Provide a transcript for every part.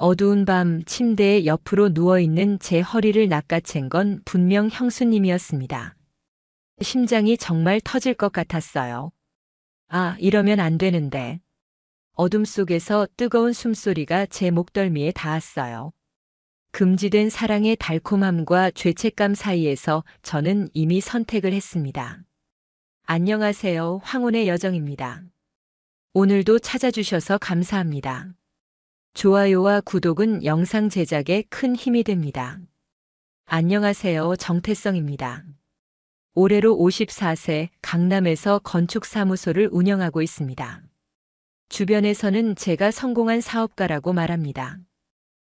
어두운 밤 침대에 옆으로 누워있는 제 허리를 낚아챈 건 분명 형수님이었습니다. 심장이 정말 터질 것 같았어요. 아, 이러면 안 되는데. 어둠 속에서 뜨거운 숨소리가 제 목덜미에 닿았어요. 금지된 사랑의 달콤함과 죄책감 사이에서 저는 이미 선택을 했습니다. 안녕하세요. 황혼의 여정입니다. 오늘도 찾아주셔서 감사합니다. 좋아요와 구독은 영상 제작에 큰 힘이 됩니다. 안녕하세요. 정태성입니다. 올해로 54세 강남에서 건축사무소를 운영하고 있습니다. 주변에서는 제가 성공한 사업가라고 말합니다.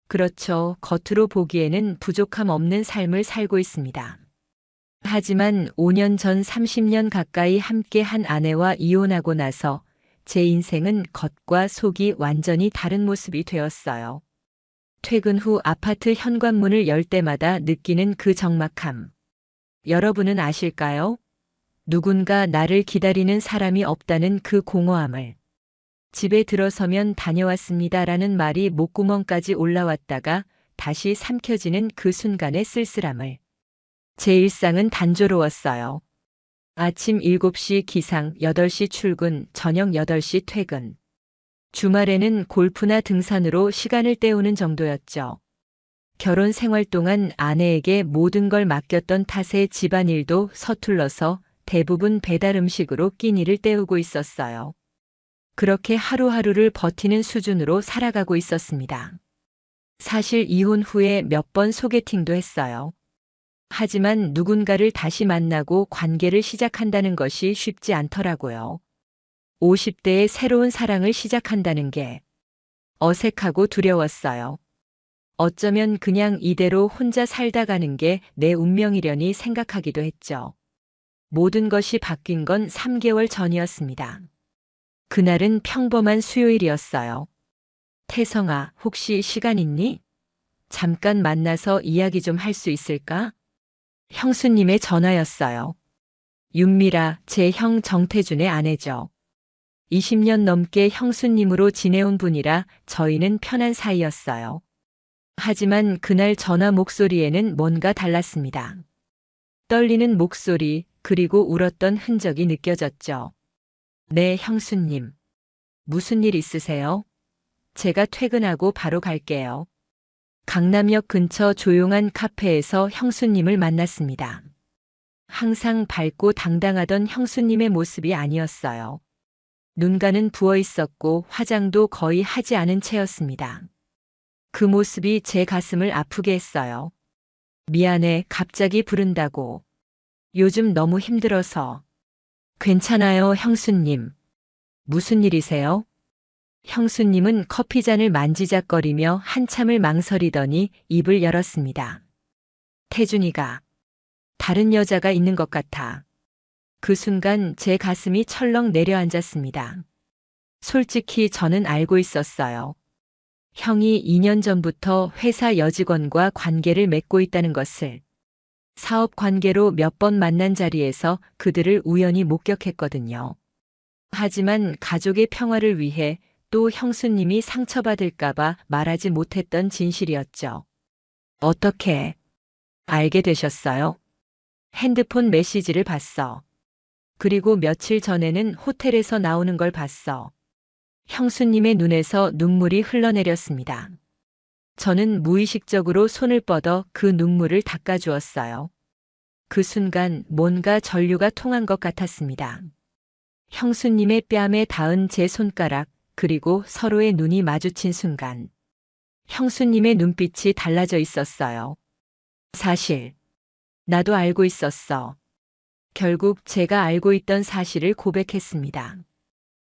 그렇죠. 겉으로 보기에는 부족함 없는 삶을 살고 있습니다. 하지만 5년 전 30년 가까이 함께 한 아내와 이혼하고 나서 제 인생은 겉과 속이 완전히 다른 모습이 되었어요. 퇴근 후 아파트 현관문을 열 때마다 느끼는 그 적막함. 여러분은 아실까요? 누군가 나를 기다리는 사람이 없다는 그 공허함을. 집에 들어서면 다녀왔습니다라는 말이 목구멍까지 올라왔다가 다시 삼켜지는 그 순간의 쓸쓸함을. 제 일상은 단조로웠어요. 아침 7시 기상, 8시 출근, 저녁 8시 퇴근. 주말에는 골프나 등산으로 시간을 때우는 정도였죠. 결혼 생활 동안 아내에게 모든 걸 맡겼던 탓에 집안일도 서툴러서 대부분 배달 음식으로 끼니를 때우고 있었어요. 그렇게 하루하루를 버티는 수준으로 살아가고 있었습니다. 사실 이혼 후에 몇 번 소개팅도 했어요. 하지만 누군가를 다시 만나고 관계를 시작한다는 것이 쉽지 않더라고요. 50대에 새로운 사랑을 시작한다는 게 어색하고 두려웠어요. 어쩌면 그냥 이대로 혼자 살다 가는 게 내 운명이려니 생각하기도 했죠. 모든 것이 바뀐 건 3개월 전이었습니다. 그날은 평범한 수요일이었어요. 태성아, 혹시 시간 있니? 잠깐 만나서 이야기 좀 할 수 있을까? 형수님의 전화였어요. 윤미라, 제 형 정태준의 아내죠. 20년 넘게 형수님으로 지내온 분이라 저희는 편한 사이였어요. 하지만 그날 전화 목소리에는 뭔가 달랐습니다. 떨리는 목소리, 그리고 울었던 흔적이 느껴졌죠. 네, 형수님. 무슨 일 있으세요? 제가 퇴근하고 바로 갈게요. 강남역 근처 조용한 카페에서 형수님을 만났습니다. 항상 밝고 당당하던 형수님의 모습이 아니었어요. 눈가는 부어 있었고 화장도 거의 하지 않은 채였습니다. 그 모습이 제 가슴을 아프게 했어요. 미안해, 갑자기 부른다고. 요즘 너무 힘들어서. 괜찮아요, 형수님. 무슨 일이세요? 형수님은 커피잔을 만지작거리며 한참을 망설이더니 입을 열었습니다. 태준이가 다른 여자가 있는 것 같아. 그 순간 제 가슴이 철렁 내려앉았습니다. 솔직히 저는 알고 있었어요. 형이 2년 전부터 회사 여직원과 관계를 맺고 있다는 것을. 사업 관계로 몇 번 만난 자리에서 그들을 우연히 목격했거든요. 하지만 가족의 평화를 위해 또 형수님이 상처받을까봐 말하지 못했던 진실이었죠. 어떻게 알게 되셨어요? 핸드폰 메시지를 봤어. 그리고 며칠 전에는 호텔에서 나오는 걸 봤어. 형수님의 눈에서 눈물이 흘러내렸습니다. 저는 무의식적으로 손을 뻗어 그 눈물을 닦아주었어요. 그 순간 뭔가 전류가 통한 것 같았습니다. 형수님의 뺨에 닿은 제 손가락, 그리고 서로의 눈이 마주친 순간 형수님의 눈빛이 달라져 있었어요. 사실 나도 알고 있었어. 결국 제가 알고 있던 사실을 고백했습니다.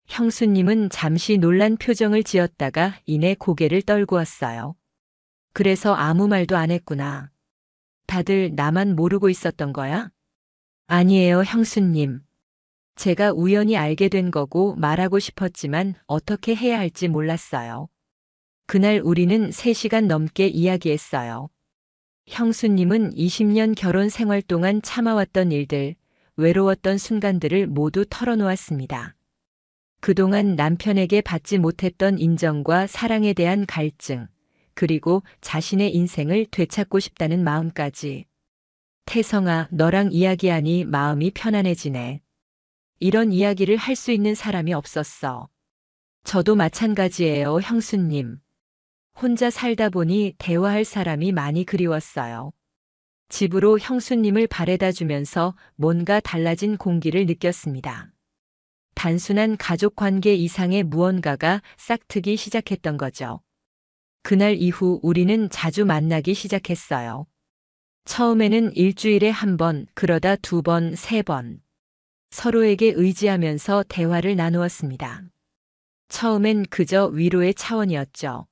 형수님은 잠시 놀란 표정을 지었다가 이내 고개를 떨구었어요. 그래서 아무 말도 안 했구나. 다들 나만 모르고 있었던 거야? 아니에요, 형수님. 제가 우연히 알게 된 거고 말하고 싶었지만 어떻게 해야 할지 몰랐어요. 그날 우리는 3시간 넘게 이야기했어요. 형수님은 20년 결혼 생활 동안 참아왔던 일들, 외로웠던 순간들을 모두 털어놓았습니다. 그동안 남편에게 받지 못했던 인정과 사랑에 대한 갈증, 그리고 자신의 인생을 되찾고 싶다는 마음까지. 태성아, 너랑 이야기하니 마음이 편안해지네. 이런 이야기를 할 수 있는 사람이 없었어. 저도 마찬가지예요, 형수님. 혼자 살다 보니 대화할 사람이 많이 그리웠어요. 집으로 형수님을 바래다 주면서 뭔가 달라진 공기를 느꼈습니다. 단순한 가족 관계 이상의 무언가가 싹트기 시작했던 거죠. 그날 이후 우리는 자주 만나기 시작했어요. 처음에는 일주일에 한 번, 그러다 2번, 3번. 서로에게 의지하면서 대화를 나누었습니다. 처음엔 그저 위로의 차원이었죠.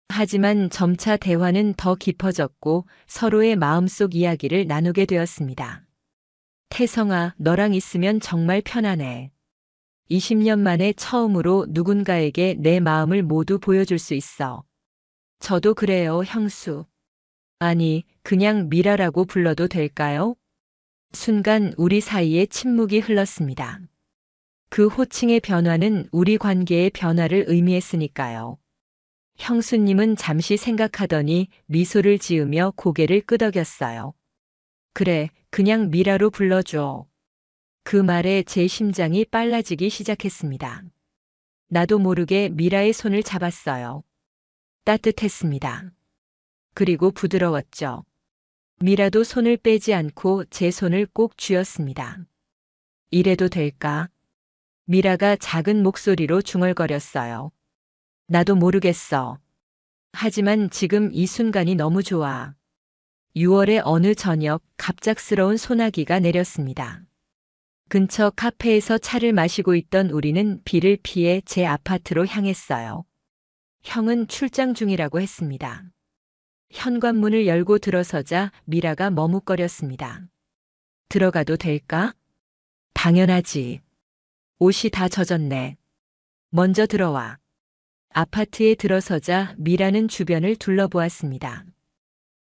하지만 점차 대화는 더 깊어졌고 서로의 마음속 이야기를 나누게 되었습니다. 태성아, 너랑 있으면 정말 편안해. 20년 만에 처음으로 누군가에게 내 마음을 모두 보여줄 수 있어. 저도 그래요, 형수. 아니, 그냥 미라라고 불러도 될까요? 순간 우리 사이에 침묵이 흘렀습니다. 그 호칭의 변화는 우리 관계의 변화를 의미했으니까요. 형수님은 잠시 생각하더니 미소를 지으며 고개를 끄덕였어요. 그래, 그냥 미라로 불러줘. 그 말에 제 심장이 빨라지기 시작했습니다. 나도 모르게 미라의 손을 잡았어요. 따뜻했습니다. 그리고 부드러웠죠. 미라도 손을 빼지 않고 제 손을 꼭 쥐었습니다. 이래도 될까? 미라가 작은 목소리로 중얼거렸어요. 나도 모르겠어. 하지만 지금 이 순간이 너무 좋아. 6월의 어느 저녁 갑작스러운 소나기가 내렸습니다. 근처 카페에서 차를 마시고 있던 우리는 비를 피해 제 아파트로 향했어요. 형은 출장 중이라고 했습니다. 현관문을 열고 들어서자 미라가 머뭇거렸습니다. 들어가도 될까? 당연하지. 옷이 다 젖었네. 먼저 들어와. 아파트에 들어서자 미라는 주변을 둘러보았습니다.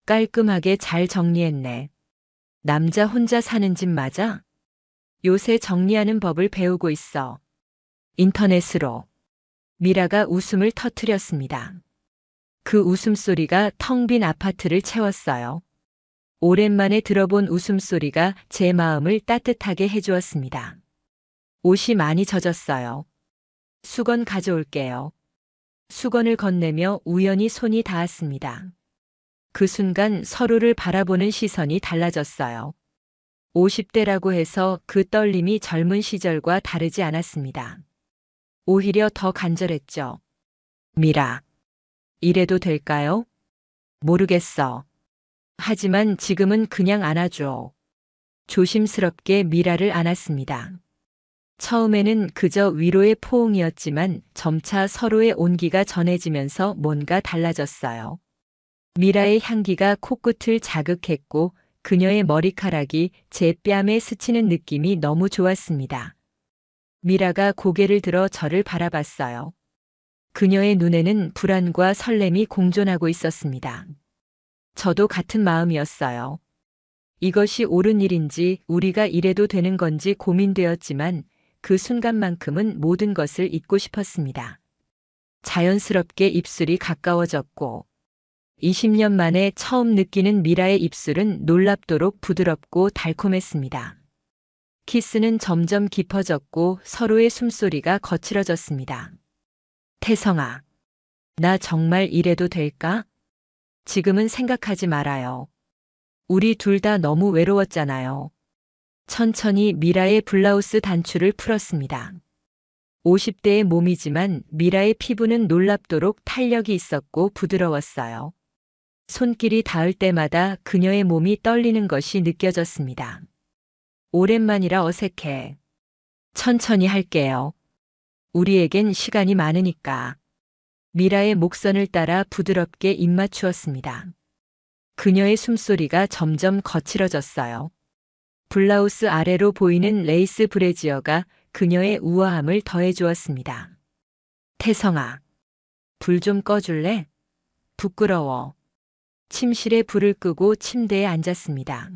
깔끔하게 잘 정리했네. 남자 혼자 사는 집 맞아? 요새 정리하는 법을 배우고 있어. 인터넷으로. 미라가 웃음을 터뜨렸습니다. 그 웃음소리가 텅 빈 아파트를 채웠어요. 오랜만에 들어본 웃음소리가 제 마음을 따뜻하게 해주었습니다. 옷이 많이 젖었어요. 수건 가져올게요. 수건을 건네며 우연히 손이 닿았습니다. 그 순간 서로를 바라보는 시선이 달라졌어요. 50대라고 해서 그 떨림이 젊은 시절과 다르지 않았습니다. 오히려 더 간절했죠. 미라. 이래도 될까요? 모르겠어. 하지만 지금은 그냥 안아줘. 조심스럽게 미라를 안았습니다. 처음에는 그저 위로의 포옹이었지만 점차 서로의 온기가 전해지면서 뭔가 달라졌어요. 미라의 향기가 코끝을 자극했고 그녀의 머리카락이 제 뺨에 스치는 느낌이 너무 좋았습니다. 미라가 고개를 들어 저를 바라봤어요. 그녀의 눈에는 불안과 설렘이 공존하고 있었습니다. 저도 같은 마음이었어요. 이것이 옳은 일인지 우리가 이래도 되는 건지 고민되었지만 그 순간만큼은 모든 것을 잊고 싶었습니다. 자연스럽게 입술이 가까워졌고 20년 만에 처음 느끼는 미라의 입술은 놀랍도록 부드럽고 달콤했습니다. 키스는 점점 깊어졌고 서로의 숨소리가 거칠어졌습니다. 태성아, 나 정말 이래도 될까? 지금은 생각하지 말아요. 우리 둘 다 너무 외로웠잖아요. 천천히 미라의 블라우스 단추를 풀었습니다. 50대의 몸이지만 미라의 피부는 놀랍도록 탄력이 있었고 부드러웠어요. 손길이 닿을 때마다 그녀의 몸이 떨리는 것이 느껴졌습니다. 오랜만이라 어색해. 천천히 할게요. 우리에겐 시간이 많으니까. 미라의 목선을 따라 부드럽게 입맞추었습니다. 그녀의 숨소리가 점점 거칠어졌어요. 블라우스 아래로 보이는 레이스 브래지어가 그녀의 우아함을 더해주었습니다. 태성아, 불 좀 꺼줄래? 부끄러워. 침실에 불을 끄고 침대에 앉았습니다.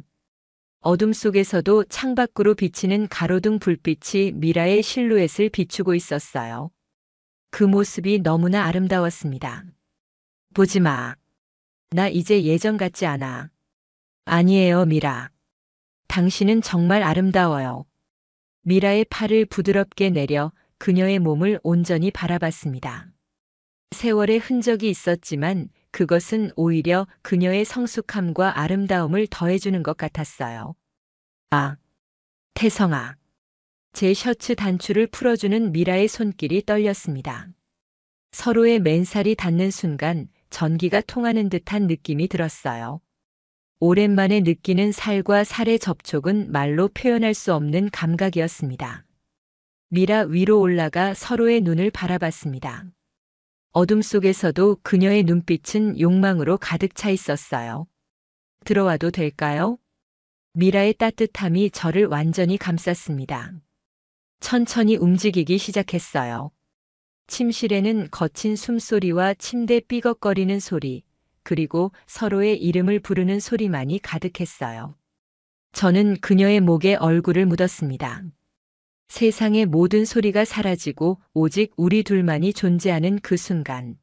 어둠 속에서도 창밖으로 비치는 가로등 불빛이 미라의 실루엣을 비추고 있었어요. 그 모습이 너무나 아름다웠습니다. 보지 마. 나 이제 예전 같지 않아. 아니에요, 미라. 당신은 정말 아름다워요. 미라의 팔을 부드럽게 내려 그녀의 몸을 온전히 바라봤습니다. 세월의 흔적이 있었지만 그것은 오히려 그녀의 성숙함과 아름다움을 더해주는 것 같았어요. 아, 태성아. 제 셔츠 단추를 풀어주는 미라의 손길이 떨렸습니다. 서로의 맨살이 닿는 순간 전기가 통하는 듯한 느낌이 들었어요. 오랜만에 느끼는 살과 살의 접촉은 말로 표현할 수 없는 감각이었습니다. 미라 위로 올라가 서로의 눈을 바라봤습니다. 어둠 속에서도 그녀의 눈빛은 욕망으로 가득 차 있었어요. 들어와도 될까요? 미라의 따뜻함이 저를 완전히 감쌌습니다. 천천히 움직이기 시작했어요. 침실에는 거친 숨소리와 침대 삐걱거리는 소리, 그리고 서로의 이름을 부르는 소리만이 가득했어요. 저는 그녀의 목에 얼굴을 묻었습니다. 세상의 모든 소리가 사라지고 오직 우리 둘만이 존재하는 그 순간.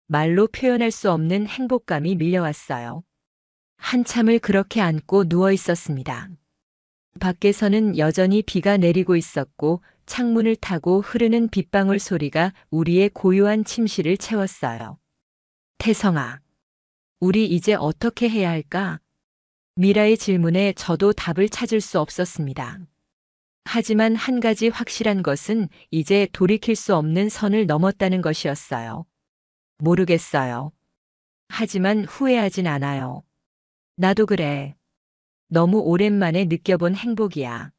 말로 표현할 수 없는 행복감이 밀려왔어요. 한참을 그렇게 안고 누워 있었습니다. 밖에서는 여전히 비가 내리고 있었고 창문을 타고 흐르는 빗방울 소리가 우리의 고요한 침실을 채웠어요. 태성아, 우리 이제 어떻게 해야 할까? 미라의 질문에 저도 답을 찾을 수 없었습니다. 하지만 한 가지 확실한 것은 이제 돌이킬 수 없는 선을 넘었다는 것이었어요. 모르겠어요. 하지만 후회하진 않아요. 나도 그래. 너무 오랜만에 느껴본 행복이야.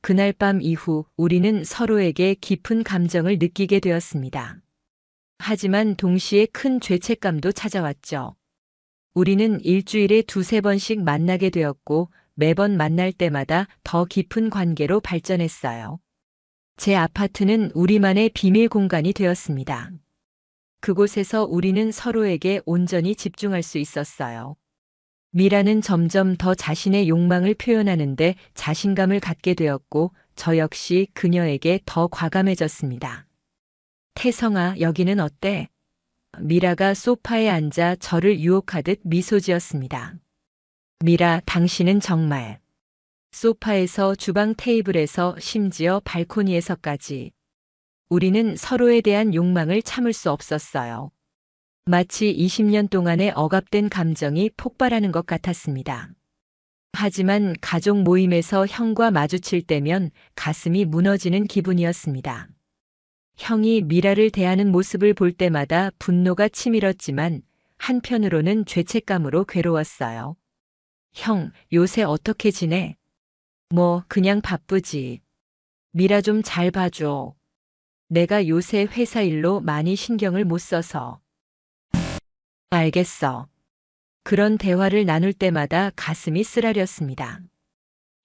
그날 밤 이후 우리는 서로에게 깊은 감정을 느끼게 되었습니다. 하지만 동시에 큰 죄책감도 찾아왔죠. 우리는 일주일에 두세 번씩 만나게 되었고 매번 만날 때마다 더 깊은 관계로 발전했어요. 제 아파트는 우리만의 비밀 공간이 되었습니다. 그곳에서 우리는 서로에게 온전히 집중할 수 있었어요. 미라는 점점 더 자신의 욕망을 표현하는데 자신감을 갖게 되었고 저 역시 그녀에게 더 과감해졌습니다. 태성아, 여기는 어때? 미라가 소파에 앉아 저를 유혹하듯 미소 지었습니다. 미라, 당신은 정말. 소파에서 주방 테이블에서 심지어 발코니에서까지. 우리는 서로에 대한 욕망을 참을 수 없었어요. 마치 20년 동안의 억압된 감정이 폭발하는 것 같았습니다. 하지만 가족 모임에서 형과 마주칠 때면 가슴이 무너지는 기분이었습니다. 형이 미라를 대하는 모습을 볼 때마다 분노가 치밀었지만 한편으로는 죄책감으로 괴로웠어요. 형, 요새 어떻게 지내? 뭐, 그냥 바쁘지. 미라 좀 잘 봐줘. 내가 요새 회사 일로 많이 신경을 못 써서. 알겠어. 그런 대화를 나눌 때마다 가슴이 쓰라렸습니다.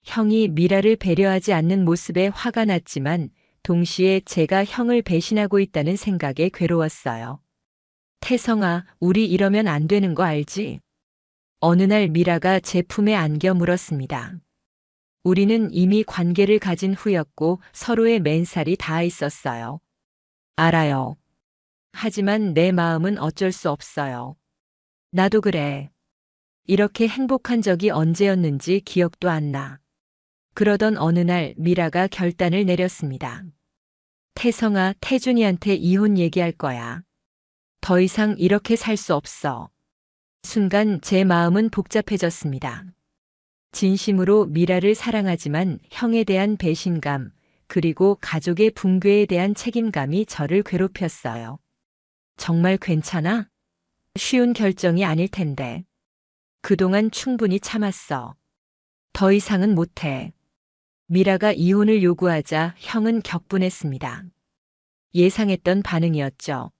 형이 미라를 배려하지 않는 모습에 화가 났지만 동시에 제가 형을 배신하고 있다는 생각에 괴로웠어요. 태성아, 우리 이러면 안 되는 거 알지? 어느 날 미라가 제 품에 안겨 물었습니다. 우리는 이미 관계를 가진 후였고 서로의 맨살이 닿아 있었어요. 알아요. 하지만 내 마음은 어쩔 수 없어요. 나도 그래. 이렇게 행복한 적이 언제였는지 기억도 안 나. 그러던 어느 날 미라가 결단을 내렸습니다. 태성아, 태준이한테 이혼 얘기할 거야. 더 이상 이렇게 살 수 없어. 순간 제 마음은 복잡해졌습니다. 진심으로 미라를 사랑하지만 형에 대한 배신감, 그리고 가족의 붕괴에 대한 책임감이 저를 괴롭혔어요. 정말 괜찮아? 쉬운 결정이 아닐 텐데. 그동안 충분히 참았어. 더 이상은 못해. 미라가 이혼을 요구하자 형은 격분했습니다. 예상했던 반응이었죠.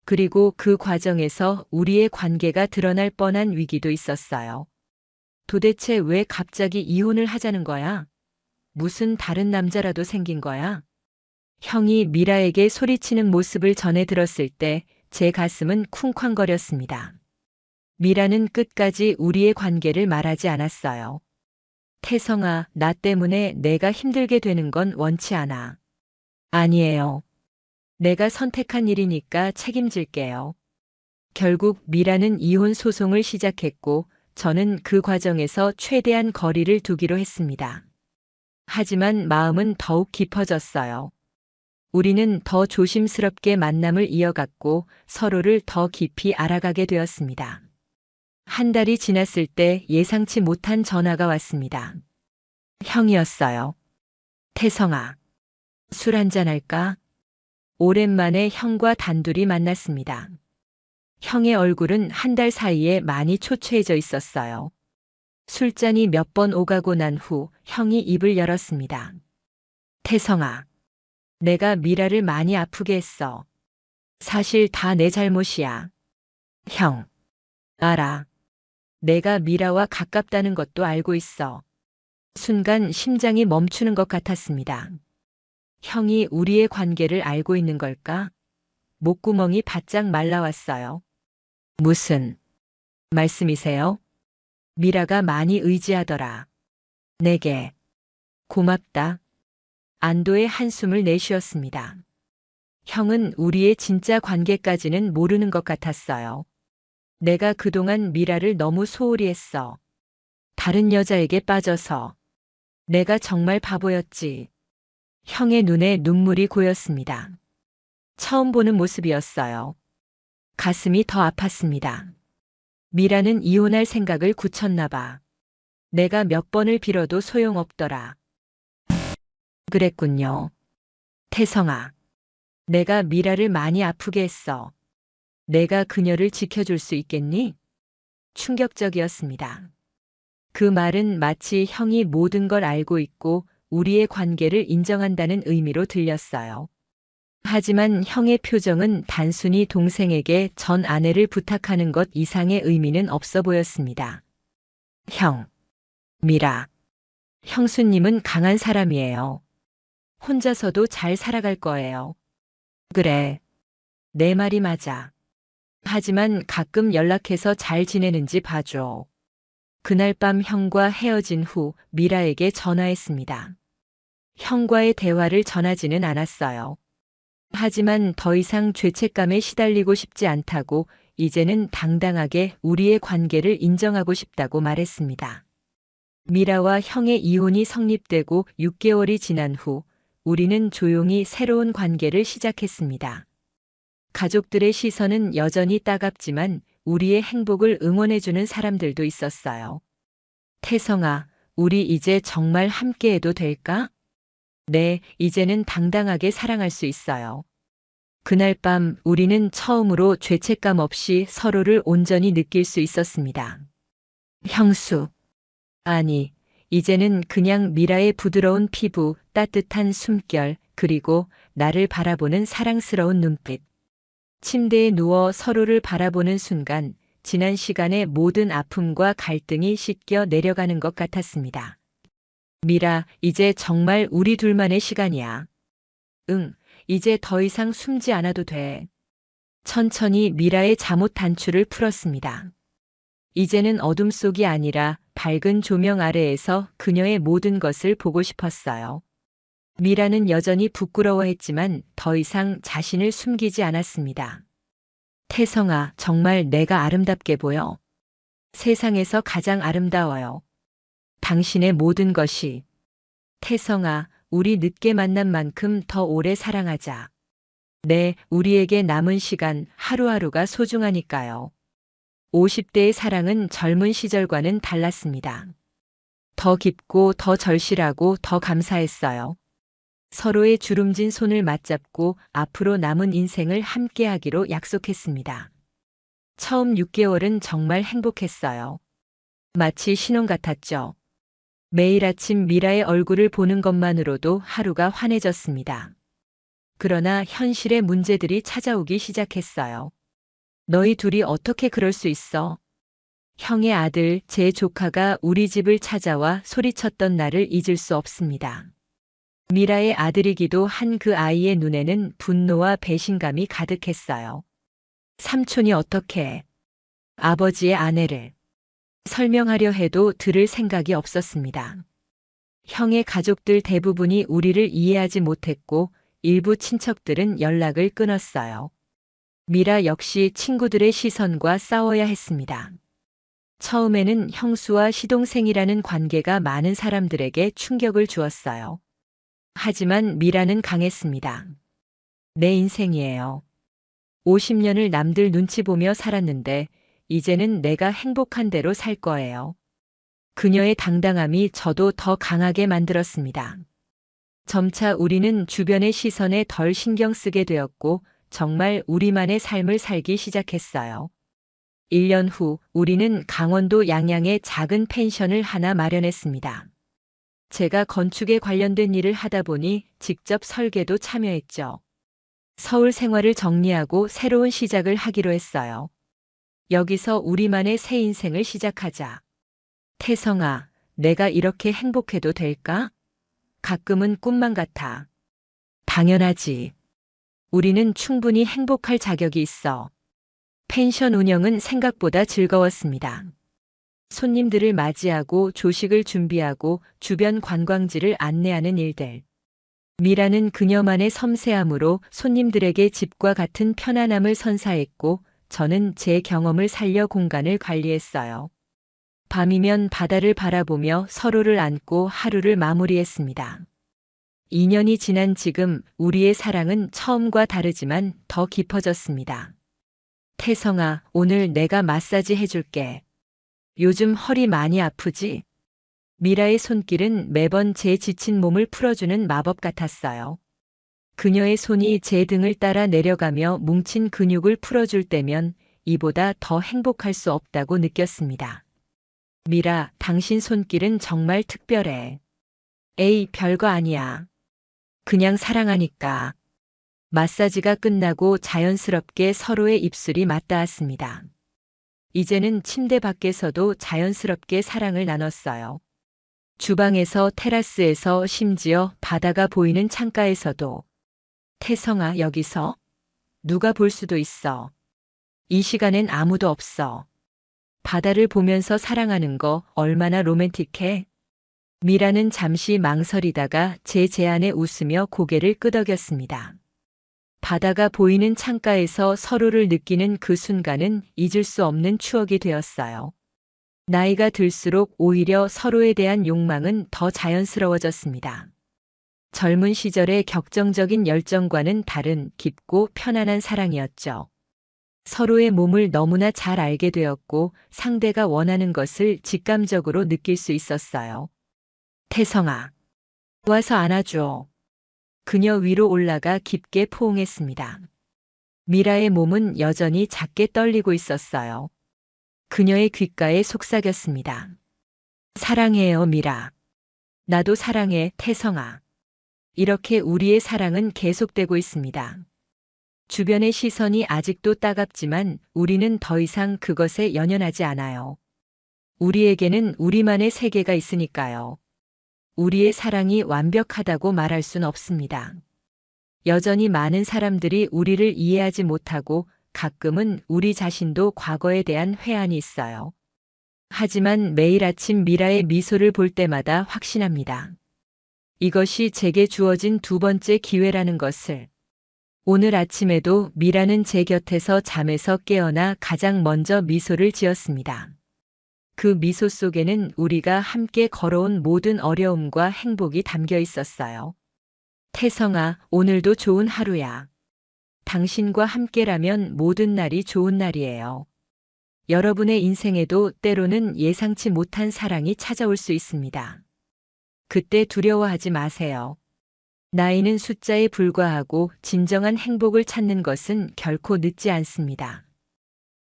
그리고 그 과정에서 우리의 관계가 드러날 뻔한 위기도 있었어요. 도대체 왜 갑자기 이혼을 하자는 거야? 무슨 다른 남자라도 생긴 거야? 형이 미라에게 소리치는 모습을 전해 들었을 때 제 가슴은 쿵쾅거렸습니다. 미라는 끝까지 우리의 관계를 말하지 않았어요. 태성아, 나 때문에 내가 힘들게 되는 건 원치 않아. 아니에요. 내가 선택한 일이니까 책임질게요. 결국 미라는 이혼 소송을 시작했고 저는 그 과정에서 최대한 거리를 두기로 했습니다. 하지만 마음은 더욱 깊어졌어요. 우리는 더 조심스럽게 만남을 이어갔고 서로를 더 깊이 알아가게 되었습니다. 한 달이 지났을 때 예상치 못한 전화가 왔습니다. 형이었어요. 태성아, 술 한잔 할까? 오랜만에 형과 단둘이 만났습니다. 형의 얼굴은 한 달 사이에 많이 초췌해져 있었어요. 술잔이 몇 번 오가고 난 후 형이 입을 열었습니다. 태성아, 내가 미라를 많이 아프게 했어. 사실 다 내 잘못이야. 형, 알아. 내가 미라와 가깝다는 것도 알고 있어. 순간 심장이 멈추는 것 같았습니다. 형이 우리의 관계를 알고 있는 걸까? 목구멍이 바짝 말라왔어요. 무슨 말씀이세요? 미라가 많이 의지하더라. 내게. 고맙다. 안도의 한숨을 내쉬었습니다. 형은 우리의 진짜 관계까지는 모르는 것 같았어요. 내가 그동안 미라를 너무 소홀히 했어. 다른 여자에게 빠져서. 내가 정말 바보였지. 형의 눈에 눈물이 고였습니다. 처음 보는 모습이었어요. 가슴이 더 아팠습니다. 미라는 이혼할 생각을 굳혔나 봐. 내가 몇 번을 빌어도 소용없더라. 그랬군요. 태성아, 내가 미라를 많이 아프게 했어. 내가 그녀를 지켜줄 수 있겠니? 충격적이었습니다. 그 말은 마치 형이 모든 걸 알고 있고 우리의 관계를 인정한다는 의미로 들렸어요. 하지만 형의 표정은 단순히 동생에게 전 아내를 부탁하는 것 이상의 의미는 없어 보였습니다. 형, 미라, 형수님은 강한 사람이에요. 혼자서도 잘 살아갈 거예요. 그래, 내 말이 맞아. 하지만 가끔 연락해서 잘 지내는지 봐줘. 그날 밤 형과 헤어진 후 미라에게 전화했습니다. 형과의 대화를 전하지는 않았어요. 하지만 더 이상 죄책감에 시달리고 싶지 않다고 이제는 당당하게 우리의 관계를 인정하고 싶다고 말했습니다. 미라와 형의 이혼이 성립되고 6개월이 지난 후 우리는 조용히 새로운 관계를 시작했습니다. 가족들의 시선은 여전히 따갑지만 우리의 행복을 응원해주는 사람들도 있었어요. 태성아, 우리 이제 정말 함께해도 될까? 네, 이제는 당당하게 사랑할 수 있어요. 그날 밤 우리는 처음으로 죄책감 없이 서로를 온전히 느낄 수 있었습니다. 형수. 아니, 이제는 그냥 미라의 부드러운 피부, 따뜻한 숨결, 그리고 나를 바라보는 사랑스러운 눈빛. 침대에 누워 서로를 바라보는 순간 지난 시간의 모든 아픔과 갈등이 씻겨 내려가는 것 같았습니다. 미라, 이제 정말 우리 둘만의 시간이야. 응, 이제 더 이상 숨지 않아도 돼. 천천히 미라의 잠옷 단추를 풀었습니다. 이제는 어둠 속이 아니라 밝은 조명 아래에서 그녀의 모든 것을 보고 싶었어요. 미라는 여전히 부끄러워했지만 더 이상 자신을 숨기지 않았습니다. 태성아, 정말 내가 아름답게 보여. 세상에서 가장 아름다워요. 당신의 모든 것이. 태성아, 우리 늦게 만난 만큼 더 오래 사랑하자. 네, 우리에게 남은 시간 하루하루가 소중하니까요. 50대의 사랑은 젊은 시절과는 달랐습니다. 더 깊고 더 절실하고 더 감사했어요. 서로의 주름진 손을 맞잡고 앞으로 남은 인생을 함께하기로 약속했습니다. 처음 6개월은 정말 행복했어요. 마치 신혼 같았죠. 매일 아침 미라의 얼굴을 보는 것만으로도 하루가 환해졌습니다. 그러나 현실의 문제들이 찾아오기 시작했어요. 너희 둘이 어떻게 그럴 수 있어? 형의 아들, 제 조카가 우리 집을 찾아와 소리쳤던 날을 잊을 수 없습니다. 미라의 아들이기도 한 그 아이의 눈에는 분노와 배신감이 가득했어요. 삼촌이 어떻게 아버지의 아내를 설명하려 해도 들을 생각이 없었습니다. 형의 가족들 대부분이 우리를 이해하지 못했고 일부 친척들은 연락을 끊었어요. 미라 역시 친구들의 시선과 싸워야 했습니다. 처음에는 형수와 시동생이라는 관계가 많은 사람들에게 충격을 주었어요. 하지만 미라는 강했습니다. 내 인생이에요. 50년을 남들 눈치 보며 살았는데 이제는 내가 행복한 대로 살 거예요. 그녀의 당당함이 저도 더 강하게 만들었습니다. 점차 우리는 주변의 시선에 덜 신경 쓰게 되었고 정말 우리만의 삶을 살기 시작했어요. 1년 후 우리는 강원도 양양에 작은 펜션을 하나 마련했습니다. 제가 건축에 관련된 일을 하다 보니 직접 설계도 참여했죠. 서울 생활을 정리하고 새로운 시작을 하기로 했어요. 여기서 우리만의 새 인생을 시작하자. 태성아, 내가 이렇게 행복해도 될까? 가끔은 꿈만 같아. 당연하지. 우리는 충분히 행복할 자격이 있어. 펜션 운영은 생각보다 즐거웠습니다. 손님들을 맞이하고 조식을 준비하고 주변 관광지를 안내하는 일들. 미라는 그녀만의 섬세함으로 손님들에게 집과 같은 편안함을 선사했고 저는 제 경험을 살려 공간을 관리했어요. 밤이면 바다를 바라보며 서로를 안고 하루를 마무리했습니다. 2년이 지난 지금 우리의 사랑은 처음과 다르지만 더 깊어졌습니다. 태성아, 오늘 내가 마사지 해줄게. 요즘 허리 많이 아프지? 미라의 손길은 매번 제 지친 몸을 풀어주는 마법 같았어요. 그녀의 손이 제 등을 따라 내려가며 뭉친 근육을 풀어줄 때면 이보다 더 행복할 수 없다고 느꼈습니다. 미라, 당신 손길은 정말 특별해. 에이, 별거 아니야. 그냥 사랑하니까. 마사지가 끝나고 자연스럽게 서로의 입술이 맞닿았습니다. 이제는 침대 밖에서도 자연스럽게 사랑을 나눴어요. 주방에서, 테라스에서, 심지어 바다가 보이는 창가에서도. 태성아, 여기서? 누가 볼 수도 있어. 이 시간엔 아무도 없어. 바다를 보면서 사랑하는 거 얼마나 로맨틱해? 미라는 잠시 망설이다가 제 제안에 웃으며 고개를 끄덕였습니다. 바다가 보이는 창가에서 서로를 느끼는 그 순간은 잊을 수 없는 추억이 되었어요. 나이가 들수록 오히려 서로에 대한 욕망은 더 자연스러워졌습니다. 젊은 시절의 격정적인 열정과는 다른 깊고 편안한 사랑이었죠. 서로의 몸을 너무나 잘 알게 되었고 상대가 원하는 것을 직감적으로 느낄 수 있었어요. 태성아, 와서 안아줘. 그녀 위로 올라가 깊게 포옹했습니다. 미라의 몸은 여전히 작게 떨리고 있었어요. 그녀의 귓가에 속삭였습니다. 사랑해요, 미라. 나도 사랑해, 태성아. 이렇게 우리의 사랑은 계속되고 있습니다. 주변의 시선이 아직도 따갑지만 우리는 더 이상 그것에 연연하지 않아요. 우리에게는 우리만의 세계가 있으니까요. 우리의 사랑이 완벽하다고 말할 순 없습니다. 여전히 많은 사람들이 우리를 이해하지 못하고 가끔은 우리 자신도 과거에 대한 회한이 있어요. 하지만 매일 아침 미라의 미소를 볼 때마다 확신합니다. 이것이 제게 주어진 두 번째 기회라는 것을. 오늘 아침에도 미라는 제 곁에서 잠에서 깨어나 가장 먼저 미소를 지었습니다. 그 미소 속에는 우리가 함께 걸어온 모든 어려움과 행복이 담겨 있었어요. 태성아, 오늘도 좋은 하루야. 당신과 함께라면 모든 날이 좋은 날이에요. 여러분의 인생에도 때로는 예상치 못한 사랑이 찾아올 수 있습니다. 그때 두려워하지 마세요. 나이는 숫자에 불과하고 진정한 행복을 찾는 것은 결코 늦지 않습니다.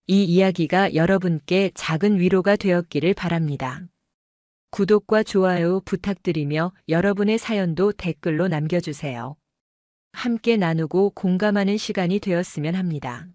이 이야기가 여러분께 작은 위로가 되었기를 바랍니다. 구독과 좋아요 부탁드리며 여러분의 사연도 댓글로 남겨주세요. 함께 나누고 공감하는 시간이 되었으면 합니다.